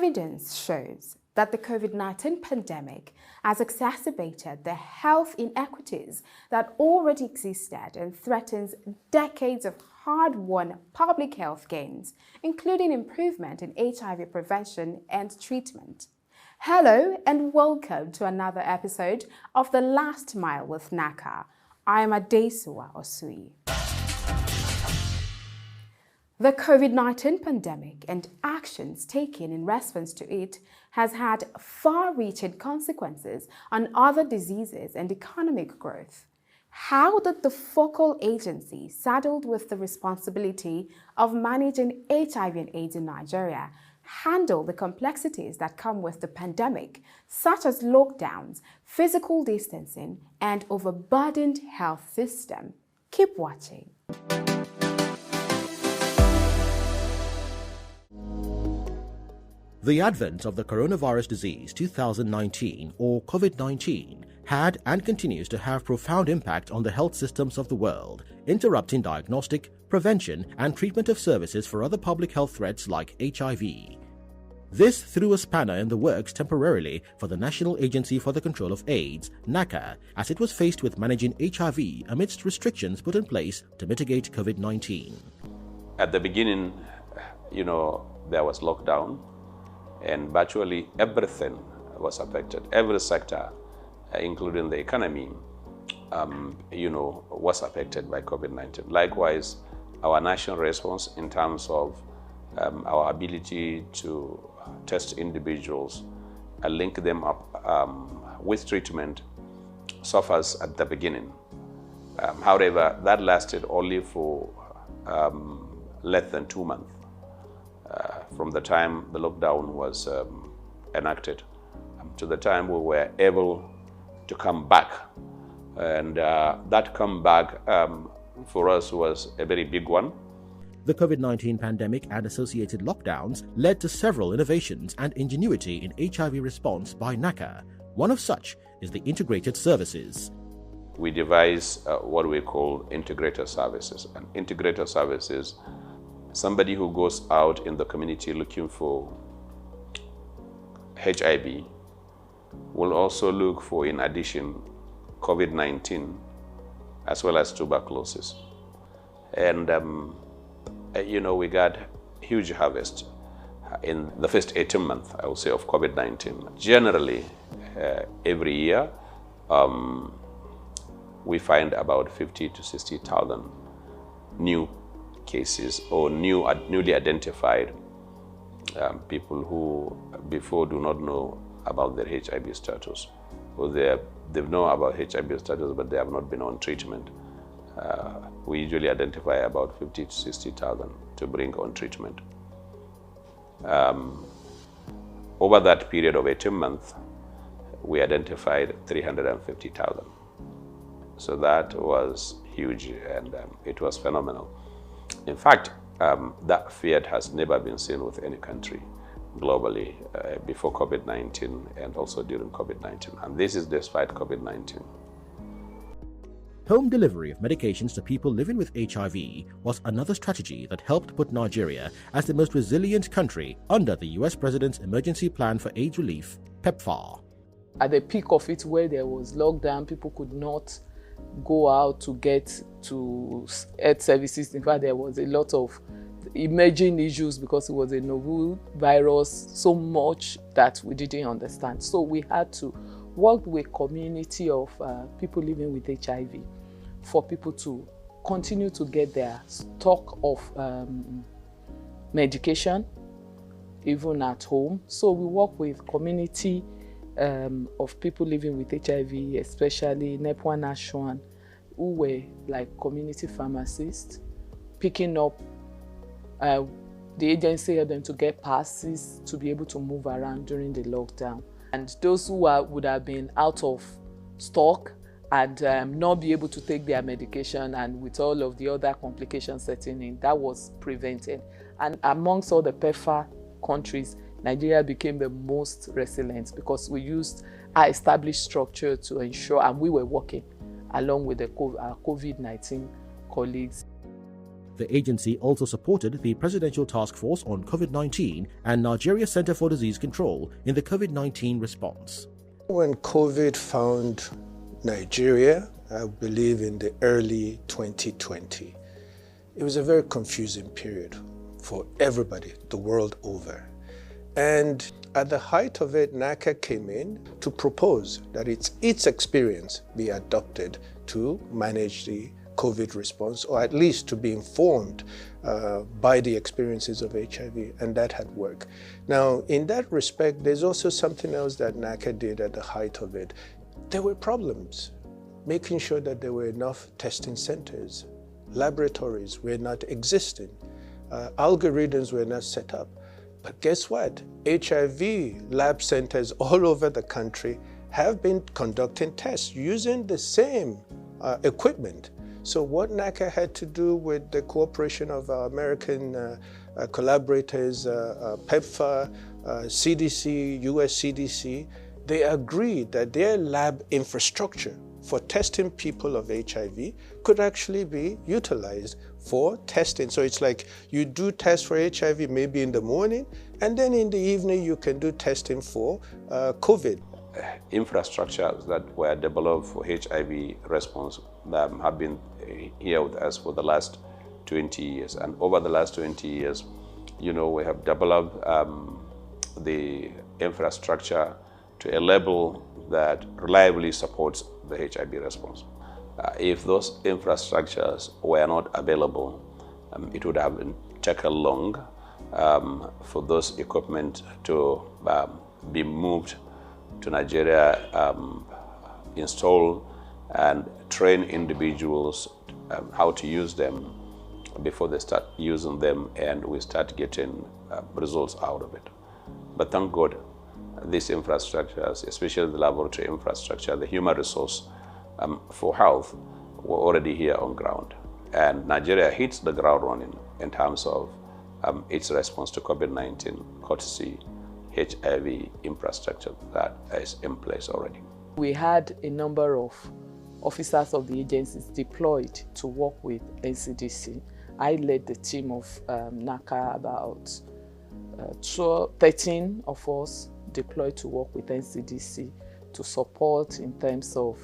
Evidence shows that the COVID-19 pandemic has exacerbated the health inequities that already existed and threatens decades of hard-won public health gains, including improvement in HIV prevention and treatment. Hello and welcome to another episode of The Last Mile with NACA. I am Adesuwa Osui. The COVID-19 pandemic and actions taken in response to it has had far-reaching consequences on other diseases and economic growth. How did the focal agency saddled with the responsibility of managing HIV and AIDS in Nigeria handle the complexities that come with the pandemic, such as lockdowns, physical distancing, and overburdened health system? Keep watching. The advent of the coronavirus disease 2019, or COVID-19, had and continues to have profound impact on the health systems of the world, interrupting diagnostic, prevention, and treatment of services for other public health threats like HIV. This threw a spanner in the works temporarily for the National Agency for the Control of AIDS, NACA, as it was faced with managing HIV amidst restrictions put in place to mitigate COVID-19. At the beginning, there was lockdown, and virtually everything was affected. Every sector, including the economy, was affected by COVID-19. Likewise, our national response in terms of our ability to test individuals and link them up with treatment suffers at the beginning. However, that lasted only for less than 2 months. From the time the lockdown was enacted to the time we were able to come back. And that comeback for us was a very big one. The COVID-19 pandemic and associated lockdowns led to several innovations and ingenuity in HIV response by NACA. One of such is the integrated services. We devised what we call integrated services. And integrated services, somebody who goes out in the community looking for HIV will also look for, in addition, COVID-19 as well as tuberculosis. And, we got huge harvest in the first 18 months, I would say, of COVID-19. Generally, every year, we find about 50 to 60,000 new cases or newly identified people who before do not know about their HIV status, or they know about HIV status but they have not been on treatment. We usually identify about 50 to 60,000 to bring on treatment. Over that period of 18 months, we identified 350,000. So that was huge, and it was phenomenal. In fact, that feat has never been seen with any country globally before COVID-19 and also during COVID-19. And this is despite COVID-19. Home delivery of medications to people living with HIV was another strategy that helped put Nigeria as the most resilient country under the US President's Emergency Plan for AIDS Relief, PEPFAR. At the peak of it, where there was lockdown, people could not go out to get to health services. In fact, there was a lot of emerging issues because it was a novel virus, so much that we didn't understand. So we had to work with a community of people living with HIV for people to continue to get their stock of medication, even at home. So we work with community of people living with HIV, especially NEPWA Nation, who were like community pharmacists, picking up the agency helped them to get passes to be able to move around during the lockdown. And those who would have been out of stock and not be able to take their medication, and with all of the other complications setting in, that was prevented. And amongst all the PEPFAR countries, Nigeria became the most resilient because we used our established structure to ensure, and we were working along with our COVID-19 colleagues. The agency also supported the Presidential Task Force on COVID-19 and Nigeria Center for Disease Control in the COVID-19 response. When COVID found Nigeria, I believe in the early 2020, it was a very confusing period for everybody the world over. And at the height of it, NACA came in to propose that its experience be adopted to manage the COVID response, or at least to be informed by the experiences of HIV, and that had worked. Now, in that respect, there's also something else that NACA did at the height of it. There were problems making sure that there were enough testing centers. Laboratories were not existing. Algorithms were not set up. But guess what? HIV lab centers all over the country have been conducting tests using the same equipment. So what NACA had to do with the cooperation of our American collaborators, PEPFAR, CDC, US CDC, they agreed that their lab infrastructure for testing people of HIV could actually be utilized for testing. So it's like you do tests for HIV maybe in the morning, and then in the evening you can do testing for COVID. Infrastructures that were developed for HIV response have been here with us for the last 20 years. And over the last 20 years, we have developed the infrastructure to a level that reliably supports the HIV response. If those infrastructures were not available, it would have taken long for those equipment to be moved to Nigeria, install and train individuals how to use them before they start using them, and we start getting results out of it. But thank God, these infrastructures, especially the laboratory infrastructure, the human resource for health, were already here on ground. And Nigeria hits the ground running in terms of its response to COVID-19, courtesy HIV infrastructure that is in place already. We had a number of officers of the agencies deployed to work with NCDC. I led the team of NACA, about 13 of us deployed to work with NCDC to support in terms of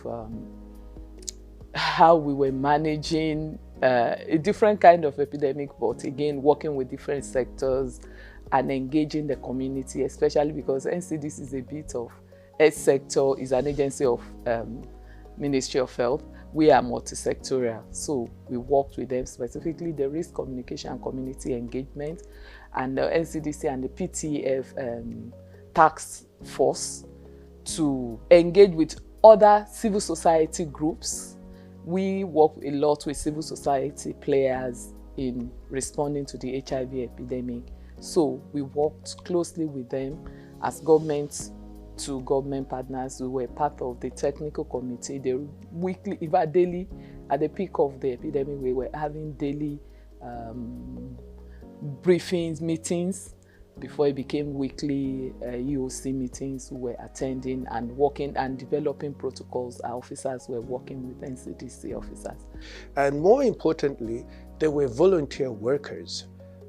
how we were managing a different kind of epidemic, but again, working with different sectors and engaging the community, especially because NCDC is a bit of health sector, is an agency of Ministry of Health. We are multi-sectorial, so we worked with them, specifically the risk communication and community engagement, and the NCDC and the PTF task force to engage with other civil society groups. We work a lot with civil society players in responding to the HIV epidemic. So we worked closely with them as government to government partners. We were part of the technical committee, the weekly, even daily, at the peak of the epidemic, we were having daily briefings, meetings, before it became weekly EOC meetings. We were attending and working and developing protocols. Our officers were working with NCDC officers. And more importantly, there were volunteer workers.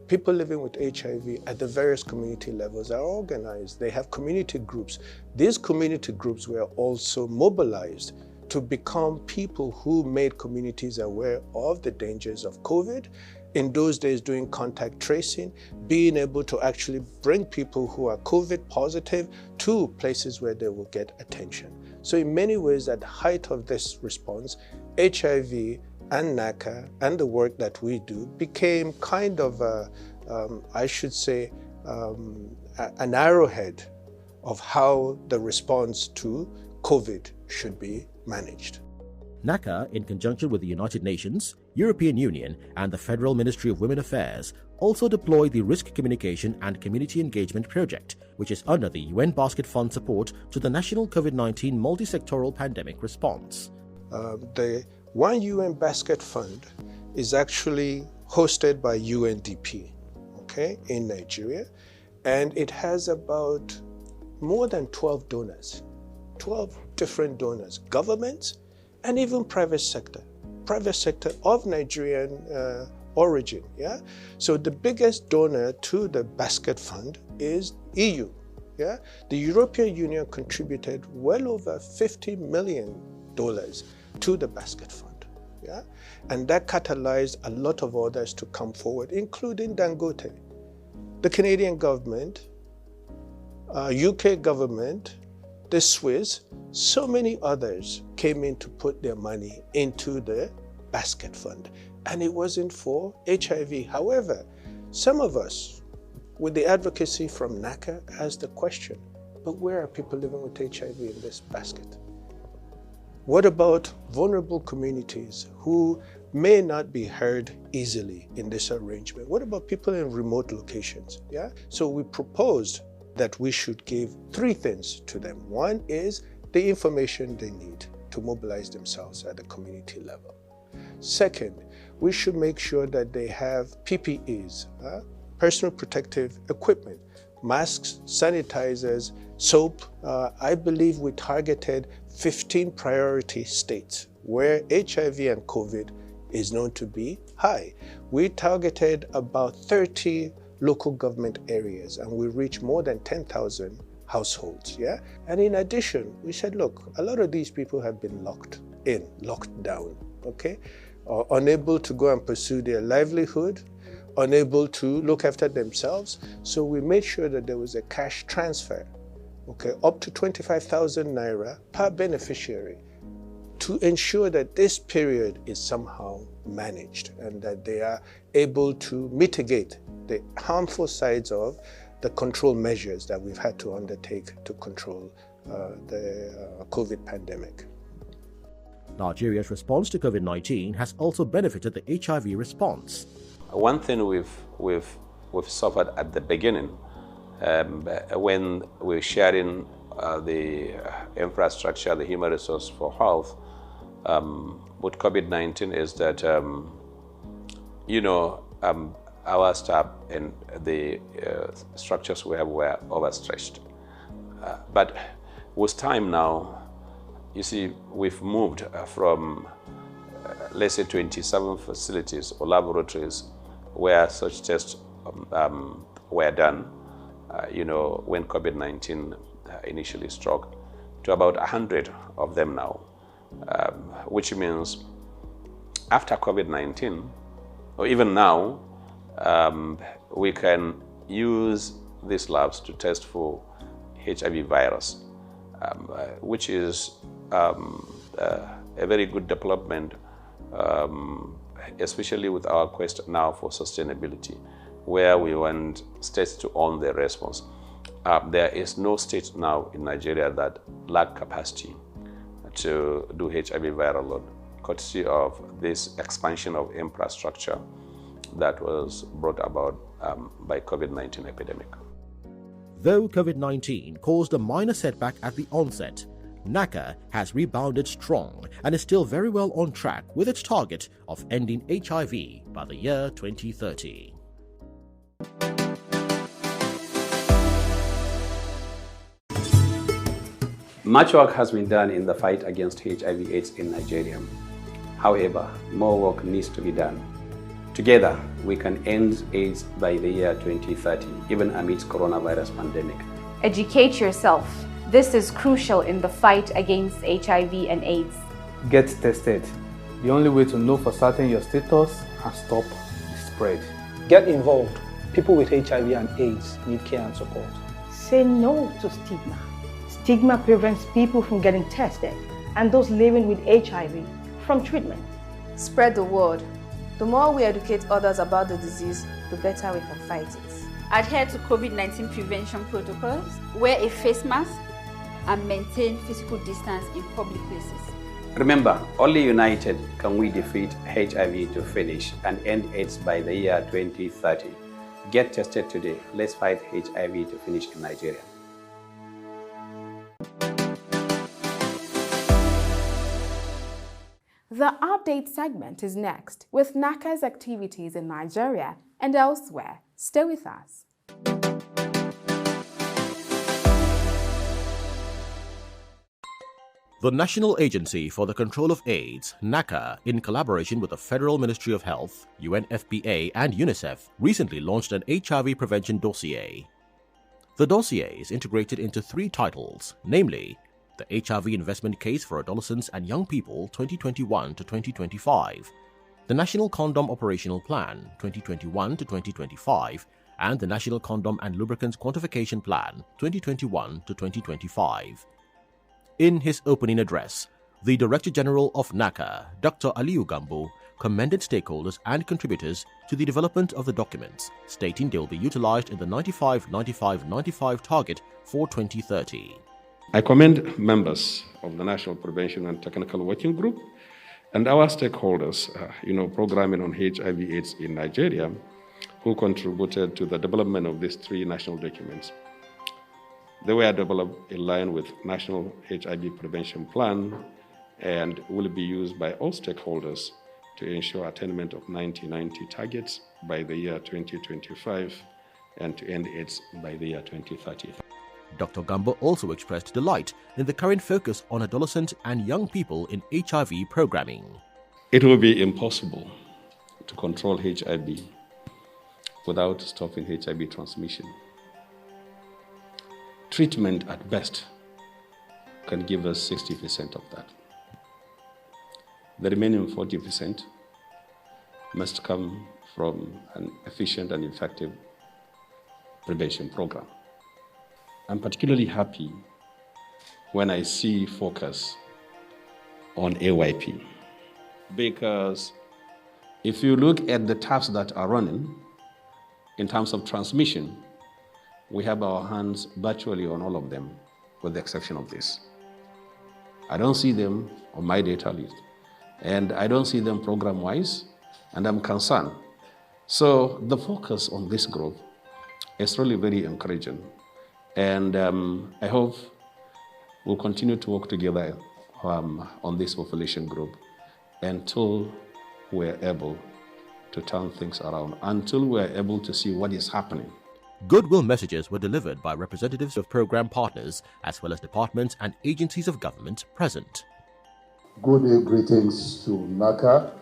People living with HIV at the various community levels are organized. They have community groups. These community groups were also mobilized to become people who made communities aware of the dangers of COVID. In those days, doing contact tracing, being able to actually bring people who are COVID positive to places where they will get attention. So in many ways, at the height of this response, HIV and NACA and the work that we do became kind of, I should say, an arrowhead of how the response to COVID should be managed. NACA, in conjunction with the United Nations, European Union, and the Federal Ministry of Women Affairs, also deployed the Risk Communication and Community Engagement Project, which is under the UN Basket Fund support to the national COVID-19 multi-sectoral pandemic response. The One UN Basket Fund is actually hosted by UNDP, in Nigeria, and it has about more than 12 donors, 12 different donors, governments, and even private sector of Nigerian origin. Yeah. So the biggest donor to the basket fund is EU. Yeah. The European Union contributed well over $50 million to the basket fund. Yeah. And that catalyzed a lot of others to come forward, including Dangote. The Canadian government, UK government, the Swiss, so many others came in to put their money into the basket fund. And it wasn't for HIV. However, some of us, with the advocacy from NACA, asked the question, but where are people living with HIV in this basket? What about vulnerable communities who may not be heard easily in this arrangement? What about people in remote locations? Yeah. So we proposed that we should give 3 things to them. One is the information they need to mobilize themselves at the community level. Second, we should make sure that they have PPEs, personal protective equipment, masks, sanitizers, soap. I believe we targeted 15 priority states where HIV and COVID is known to be high. We targeted about 30 local government areas and we reached more than 10,000 households. Yeah. And in addition, we said, look, a lot of these people have been locked down, okay? Unable to go and pursue their livelihood, unable to look after themselves. So we made sure that there was a cash transfer, okay, up to 25,000 naira per beneficiary to ensure that this period is somehow managed and that they are able to mitigate the harmful sides of the control measures that we've had to undertake to control the COVID pandemic. Nigeria's response to COVID-19 has also benefited the HIV response. One thing we've suffered at the beginning when we're sharing the infrastructure, the human resource for health with COVID-19 is that our staff and the structures we have were overstretched. But with time now, you see, we've moved from, let's say, 27 facilities or laboratories where such tests were done, when COVID-19 initially struck, to about 100 of them now, which means after COVID-19, or even now, we can use these labs to test for HIV virus, which is a very good development, especially with our quest now for sustainability, where we want states to own their response. There is no state now in Nigeria that lack capacity to do HIV viral load, courtesy of this expansion of infrastructure that was brought about by COVID-19 epidemic. Though COVID-19 caused a minor setback at the onset, NACA has rebounded strong and is still very well on track with its target of ending HIV by the year 2030. Much work has been done in the fight against HIV/AIDS in Nigeria. However, more work needs to be done. Together, we can end AIDS by the year 2030, even amidst coronavirus pandemic. Educate yourself. This is crucial in the fight against HIV and AIDS. Get tested. The only way to know for certain your status and stop the spread. Get involved. People with HIV and AIDS need care and support. Say no to stigma. Stigma prevents people from getting tested and those living with HIV from treatment. Spread the word. The more we educate others about the disease, the better we can fight it. Adhere to COVID-19 prevention protocols, wear a face mask, and maintain physical distance in public places. Remember, only united can we defeat HIV to finish and end AIDS by the year 2030. Get tested today. Let's fight HIV to finish in Nigeria. The update segment is next with NACA's activities in Nigeria and elsewhere. Stay with us. The National Agency for the Control of AIDS, NACA, in collaboration with the Federal Ministry of Health, UNFPA, and UNICEF, recently launched an HIV prevention dossier. The dossier is integrated into 3 titles, namely the HIV Investment Case for Adolescents and Young People 2021 to 2025, the National Condom Operational Plan 2021 to 2025, and the National Condom and Lubricants Quantification Plan 2021 to 2025. In his opening address, the Director General of NACA, Dr. Aliyu Gambo, commended stakeholders and contributors to the development of the documents, stating they will be utilized in the 95-95-95 target for 2030. I commend members of the National Prevention and Technical Working Group and our stakeholders, programming on HIV/AIDS in Nigeria, who contributed to the development of these 3 national documents. They were developed in line with National HIV Prevention Plan and will be used by all stakeholders to ensure attainment of 90-90 targets by the year 2025 and to end AIDS by the year 2030. Dr. Gambo also expressed delight in the current focus on adolescent and young people in HIV programming. It will be impossible to control HIV without stopping HIV transmission. Treatment at best can give us 60% of that. The remaining 40% must come from an efficient and effective prevention program. I'm particularly happy when I see focus on AYP, because if you look at the tabs that are running in terms of transmission, we have our hands virtually on all of them, with the exception of this. I don't see them on my data list, and I don't see them program-wise, and I'm concerned. So the focus on this group is really very encouraging, and I hope we'll continue to work together on this population group until we're able to turn things around, until we're able to see what is happening. Goodwill messages were delivered by representatives of program partners as well as departments and agencies of government present. Good day, greetings to NACA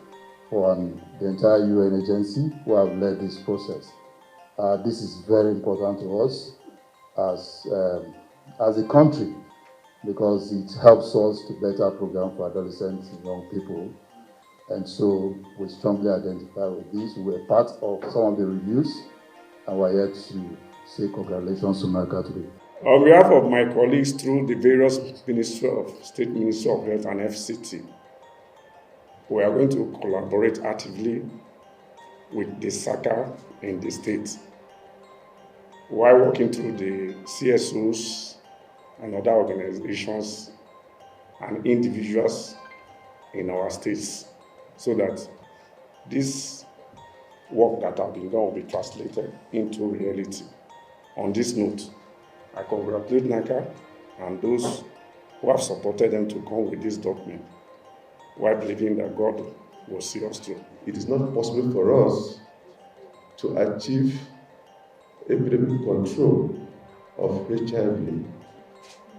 and the entire UN agency who have led this process. This is very important to us as a country, because it helps us to better program for adolescents and young people. And so we strongly identify with this. We were part of some of the reviews, and we're here to say congratulations to NACA today. On behalf of my colleagues through the various State Ministry of Health and FCT, we are going to collaborate actively with the SACA in the state while working through the CSOs and other organizations and individuals in our states, so that this work that have been done will be translated into reality. On this note, I congratulate NACA and those who have supported them to come with this document, while believing that God will see us through. It is not possible for us to achieve epidemic control of HIV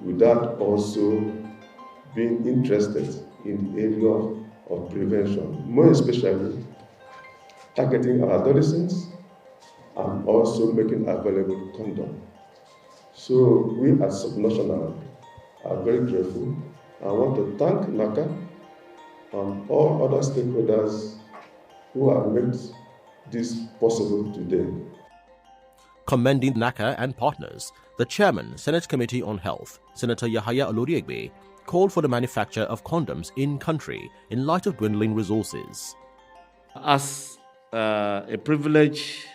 without also being interested in the area of prevention, more especially targeting our adolescents and also making available condom. So we as subnational are very grateful. I want to thank NACA and all other stakeholders who have made this possible today. Commending NACA and partners, the chairman, Senate Committee on Health, Senator Yahaya Oloriegbe, called for the manufacture of condoms in country in light of dwindling resources. As a privileged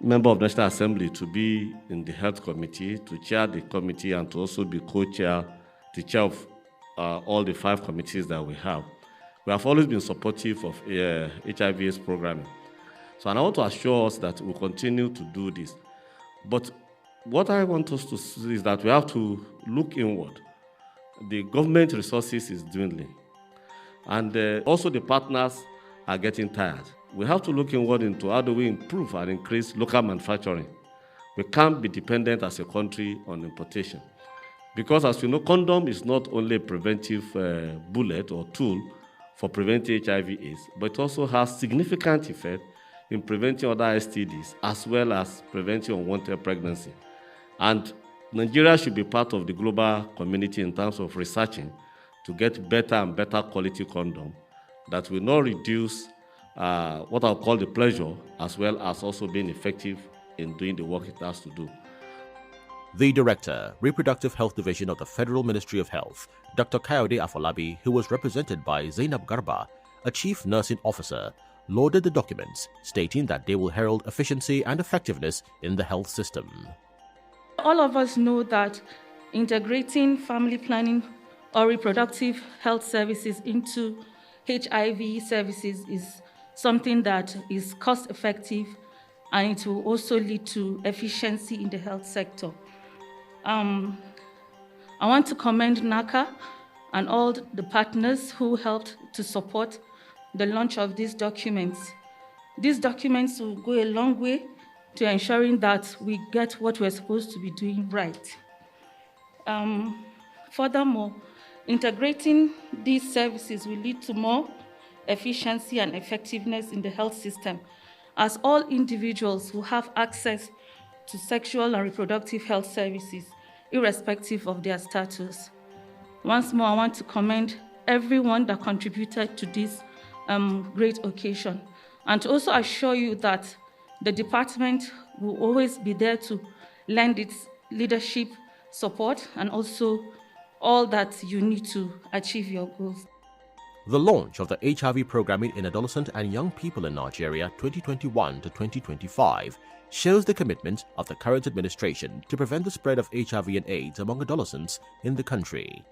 member of National Assembly to be in the Health Committee, to chair the committee, and to also be co-chair, the chair of all the 5 committees that we have have always been supportive of HIV/AIDS programming. So and I want to assure us that we'll continue to do this. But what I want us to see is that we have to look inward. The government resources is dwindling, and also the partners are getting tired. We have to look inward into how do we improve and increase local manufacturing. We can't be dependent as a country on importation, Because as you know, condom is not only a preventive bullet or tool for preventing HIV/AIDS, but it also has significant effect in preventing other STDs as well as preventing unwanted pregnancy. And Nigeria should be part of the global community in terms of researching to get better and better quality condom that will not reduce what I'll call the pleasure, as well as also being effective in doing the work it has to do. The Director, Reproductive Health Division of the Federal Ministry of Health, Dr. Kayode Afolabi, who was represented by Zainab Garba, a Chief Nursing Officer, lauded the documents, stating that they will herald efficiency and effectiveness in the health system. All of us know that integrating family planning or reproductive health services into HIV services is something that is cost-effective, and it will also lead to efficiency in the health sector. I want to commend NACA and all the partners who helped to support the launch of these documents. These documents will go a long way to ensuring that we get what we're supposed to be doing right. Furthermore, integrating these services will lead to more efficiency and effectiveness in the health system, as all individuals will have access to sexual and reproductive health services, irrespective of their status. Once more, I want to commend everyone that contributed to this great occasion, and to also assure you that the department will always be there to lend its leadership support and also all that you need to achieve your goals. The launch of the HIV programming in adolescent and young people in Nigeria 2021 to 2025 shows the commitment of the current administration to prevent the spread of HIV and AIDS among adolescents in the country.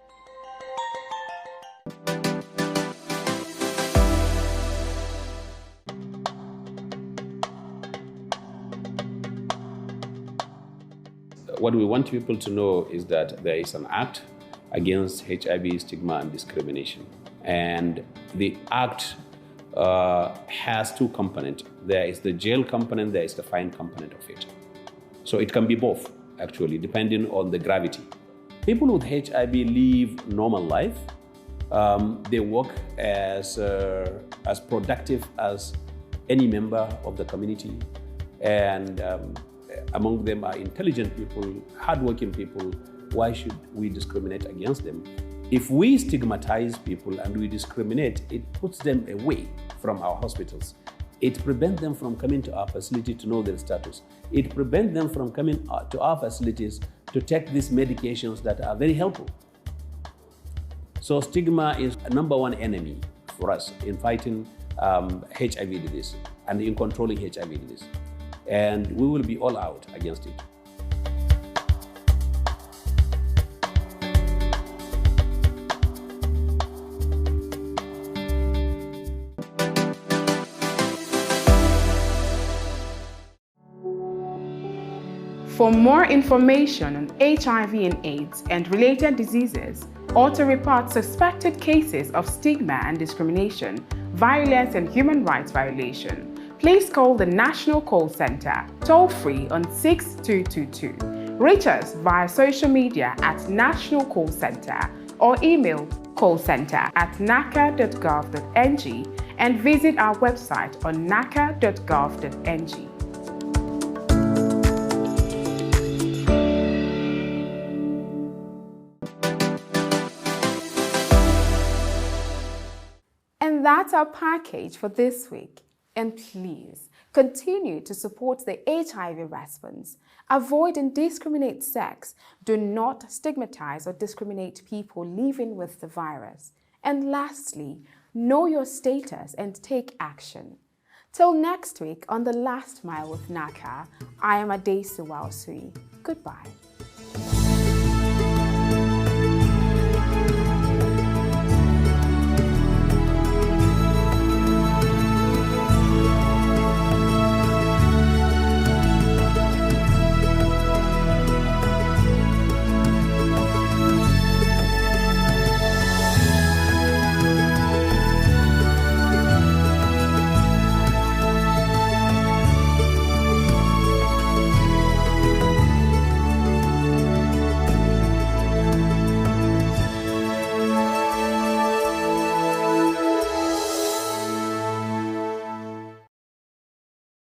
What we want people to know is that there is an act against HIV stigma and discrimination. And the act has two components. There is the jail component, there is the fine component of it. So it can be both, actually, depending on the gravity. People with HIV live normal life. They work as productive as any member of the community. And among them are intelligent people, hardworking people. Why should we discriminate against them? If we stigmatize people and we discriminate, it puts them away from our hospitals. It prevents them from coming to our facility to know their status. It prevents them from coming to our facilities to take these medications that are very helpful. So stigma is a number one enemy for us in fighting HIV disease and in controlling HIV disease. And we will be all out against it. For more information on HIV and AIDS and related diseases, or to report suspected cases of stigma and discrimination, violence and human rights violation, please call the National Call Center, toll-free on 6222. Reach us via social media at National Call Center or email callcenter@naca.gov.ng and visit our website on naca.gov.ng. And that's our package for this week. And please continue to support the HIV response. Avoid indiscriminate sex. Do not stigmatize or discriminate people living with the virus. And lastly, know your status and take action. Till next week on The Last Mile with NACA, I am Adesuwa Osui. Goodbye.